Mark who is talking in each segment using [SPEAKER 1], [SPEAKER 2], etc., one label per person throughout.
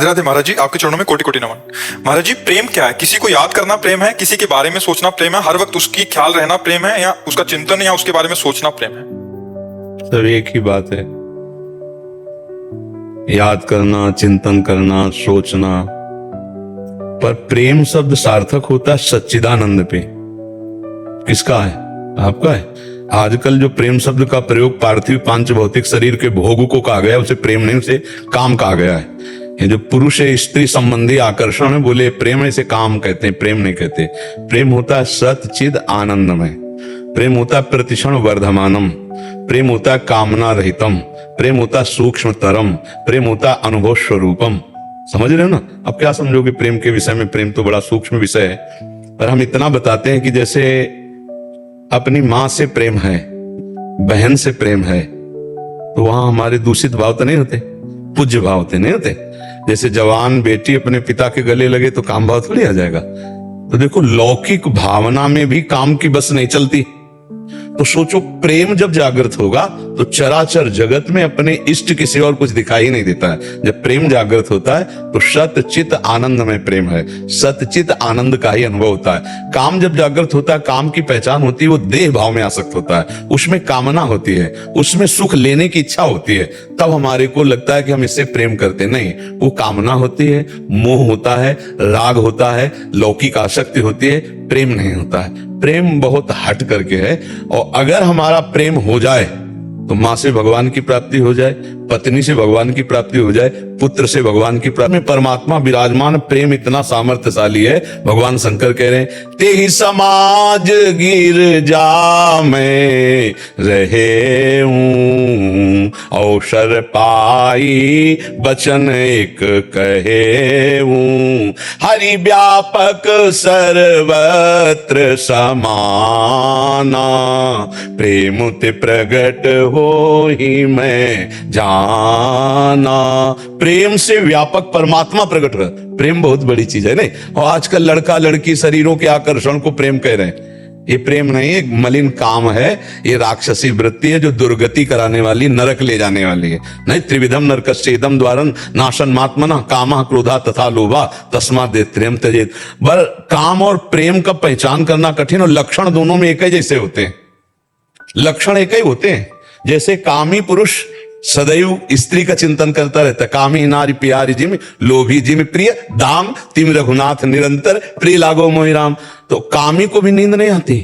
[SPEAKER 1] राधे महाराज जी, आपके चरणों में कोटि कोटि नमन। महाराज जी, प्रेम क्या है? किसी को याद करना प्रेम है, किसी के बारे में सोचना प्रेम है, हर वक्त उसकी ख्याल रहना प्रेम है, या उसका चिंतन या उसके बारे में सोचना प्रेम है?
[SPEAKER 2] सब एक ही बात है। याद करना, चिंतन करना, सोचना। पर प्रेम शब्द सार्थक होता है सच्चिदानंद पे। किसका है? आपका है। आजकल जो प्रेम शब्द का प्रयोग पार्थिव पांच भौतिक शरीर के भोग को कहा गया, उसे प्रेम नहीं, उसे काम कहा गया है। ये जो पुरुष स्त्री संबंधी आकर्षण है, बोले प्रेम है, इसे काम कहते हैं, प्रेम नहीं कहते। प्रेम होता है सतचिद आनंदमय। प्रेम होता है प्रतिक्षण वर्धमानम। प्रेम होता है कामना रहितम। प्रेम होता है सूक्ष्म तरम। प्रेम होता है अनुभव स्वरूपम। समझ रहे हो ना? अब क्या समझोगे प्रेम के विषय में? प्रेम तो बड़ा सूक्ष्म विषय है, पर हम इतना बताते हैं कि जैसे अपनी माँ से प्रेम है, बहन से प्रेम है, तो वहां हमारे दूषित भाव तो नहीं होते, पूज्य भाव होते नहीं होते। जैसे जवान बेटी अपने पिता के गले लगे तो काम भाव थोड़ी आ जाएगा। तो देखो, लौकिक भावना में भी काम की बस नहीं चलती। तो सोचो, प्रेम जब जागृत होगा तो चराचर जगत में अपने इष्ट के सिवा और कुछ दिखाई नहीं देता है। जब प्रेम जागृत होता है तो सतचित आनंद में प्रेम है, सतचित आनंद का ही अनुभव होता है। काम जब जागृत होता है, काम की पहचान होती है, वो देह भाव में आसक्त होता है, उसमें कामना होती है, उसमें सुख लेने की इच्छा होती है। तब हमारे को लगता है कि हम इससे प्रेम करते नहीं। वो कामना होती है, मोह होता है, राग होता है, लौकिक आसक्ति होती है, प्रेम नहीं होता है। प्रेम बहुत हट करके है। और अगर हमारा प्रेम हो जाए तो मां से भगवान की प्राप्ति हो जाए, पत्नी से भगवान की प्राप्ति हो जाए, पुत्र से भगवान की प्राप्ति में परमात्मा विराजमान। प्रेम इतना सामर्थ्यशाली है, भगवान शंकर कह रहे हैं, तेहि समाज गिरजा में रहे हूं, अवसर पाई बचन एक कहे हूं, हरि व्यापक सर्वत्र समाना, प्रेम ते प्रगट हो ही मैं जाना। प्रेम से व्यापक परमात्मा प्रकट हो। प्रेम बहुत बड़ी चीज है नहीं? और आजकल लड़का लड़की शरीरों के आकर्षण को प्रेम कह रहे हैं। ये प्रेम नहीं है, एक मलिन काम है। ये राक्षसी वृत्ति है जो दुर्गति कराने वाली, नरक ले जाने वाली है। नहीं, त्रिविधम नरकस्येदम द्वारं नाशन मात्मना कामः क्रोधा तथा लोभा तस्मात् दैत्र्यं त्यजेत्। पर काम और प्रेम का पहचान करना कठिन, और लक्षण दोनों में एक ही जैसे होते हैं। लक्षण एक ही होते हैं। जैसे कामी पुरुष सदैव स्त्री का चिंतन करता रहता है, कामी नारी प्यारी जिम, लोभी जिम प्रिय दाम, तिम रघुनाथ निरंतर, प्रिय लागो मोहि राम। तो कामी को भी नींद नहीं आती,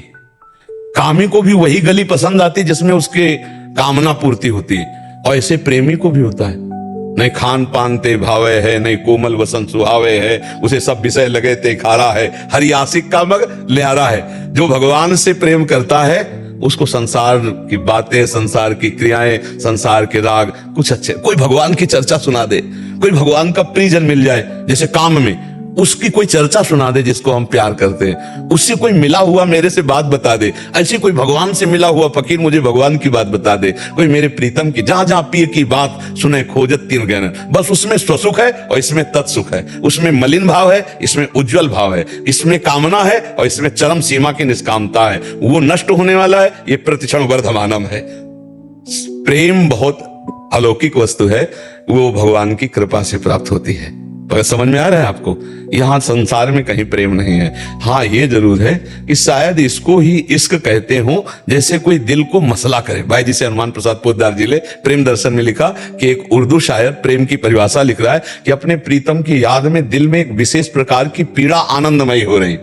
[SPEAKER 2] कामी को भी वही गली पसंद आती जिसमें उसके कामना पूर्ति होती है। और ऐसे प्रेमी को भी होता है, नहीं खान पान ते भावे है, नहीं कोमल वसन सुहावे है, उसे सब विषय लगे ते खारा है, हरि आशिक का मग ल्यारा है। जो भगवान से प्रेम करता है उसको संसार की बातें, संसार की क्रियाएं, संसार के राग कुछ अच्छे, कोई भगवान की चर्चा सुना दे, कोई भगवान का प्रियजन मिल जाए, जैसे काम में उसकी कोई चर्चा सुना दे जिसको हम प्यार करते हैं, उससे कोई मिला हुआ मेरे से बात बता दे, ऐसी कोई भगवान से मिला हुआ फकीर मुझे भगवान की बात बता दे, कोई मेरे प्रीतम की, जहां जहां पीर की बात सुने खोजत तीन गहन। बस उसमें स्वसुख है और इसमें तत्सुख है, उसमें मलिन भाव है, इसमें उज्जवल भाव है, इसमें कामना है और इसमें चरम सीमा की निष्कामता है। वो नष्ट होने वाला है, ये प्रतिक्षण वर्धमानम है। प्रेम बहुत अलौकिक वस्तु है, वो भगवान की कृपा से प्राप्त होती है। पर समझ में आ रहा है आपको? यहां संसार में कहीं प्रेम नहीं है। हाँ, ये जरूर है कि शायद इसको ही इश्क कहते हो, जैसे कोई दिल को मसला करे। भाई जिसे हनुमान प्रसाद पोद्दार जी ने प्रेम दर्शन में लिखा कि एक उर्दू शायर प्रेम की परिभाषा लिख रहा है कि अपने प्रीतम की याद में दिल में एक विशेष प्रकार की पीड़ा आनंदमयी हो रही।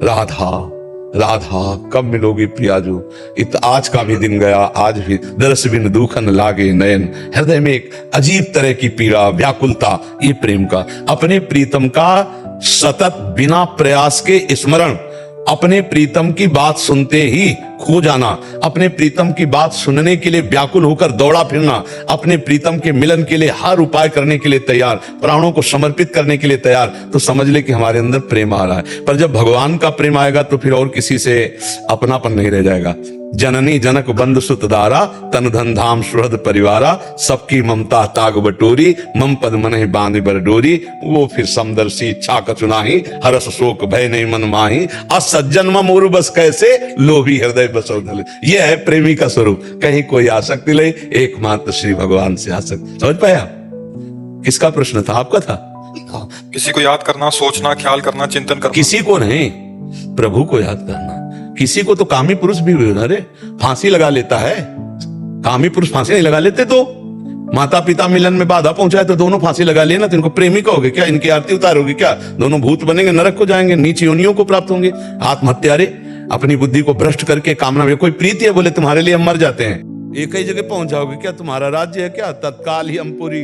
[SPEAKER 2] राधा राधा कब मिलोगी प्रियाजू, इत आज का भी दिन गया, आज भी दरस बिन दुखन लागे नयन। हृदय में एक अजीब तरह की पीड़ा, व्याकुलता, ये प्रेम का। अपने प्रीतम का सतत बिना प्रयास के स्मरण, अपने प्रीतम की बात सुनते ही खो जाना, अपने प्रीतम की बात सुनने के लिए व्याकुल होकर दौड़ा फिरना, अपने प्रीतम के मिलन के लिए हर उपाय करने के लिए तैयार, प्राणों को समर्पित करने के लिए तैयार, तो समझ ले कि हमारे अंदर प्रेम आ रहा है। पर जब भगवान का प्रेम आएगा तो फिर और किसी से अपनापन नहीं रह जाएगा। जननी जनक बंधु सुत दारा, तन धन धाम सुहृद परिवारा, सबकी ममता ताग बटोरी, मम पद मन बांध बर डोरी। वो फिर समदर्शी इच्छा कचुनाही, हरस शोक भय नहीं मन माही, असज्जन मम उर बस कैसे, लोभी हृदय बसो धले। यह है प्रेमी का स्वरूप। कहीं कोई आसक्ति नहीं, एकमात्र श्री भगवान से आसक्ति। समझ पाया? किसका प्रश्न था? आपका था?
[SPEAKER 1] किसी को याद करना, सोचना, ख्याल करना, चिंतन करना।
[SPEAKER 2] किसी को नहीं, प्रभु को याद करना। किसी को तो कामी पुरुष भी हुए ना रे, फांसी लगा लेता है। कामी पुरुष फांसी नहीं लगा लेते तो माता पिता मिलन में बाधा पहुंचाए तो दोनों फांसी लगा लेना, तो इनको प्रेमी कहोगे क्या? इनकी आरती उतारोगे क्या? दोनों भूत बनेंगे, नरक को जाएंगे, नीच योनियों को प्राप्त होंगे। आत्महत्यारे अपनी बुद्धि को भ्रष्ट करके कामना में कोई प्रीति है बोले तुम्हारे लिए हम मर जाते हैं, एक ही जगह पहुंच जाओगे क्या? तुम्हारा राज्य है क्या? तत्काल ही हम पूरी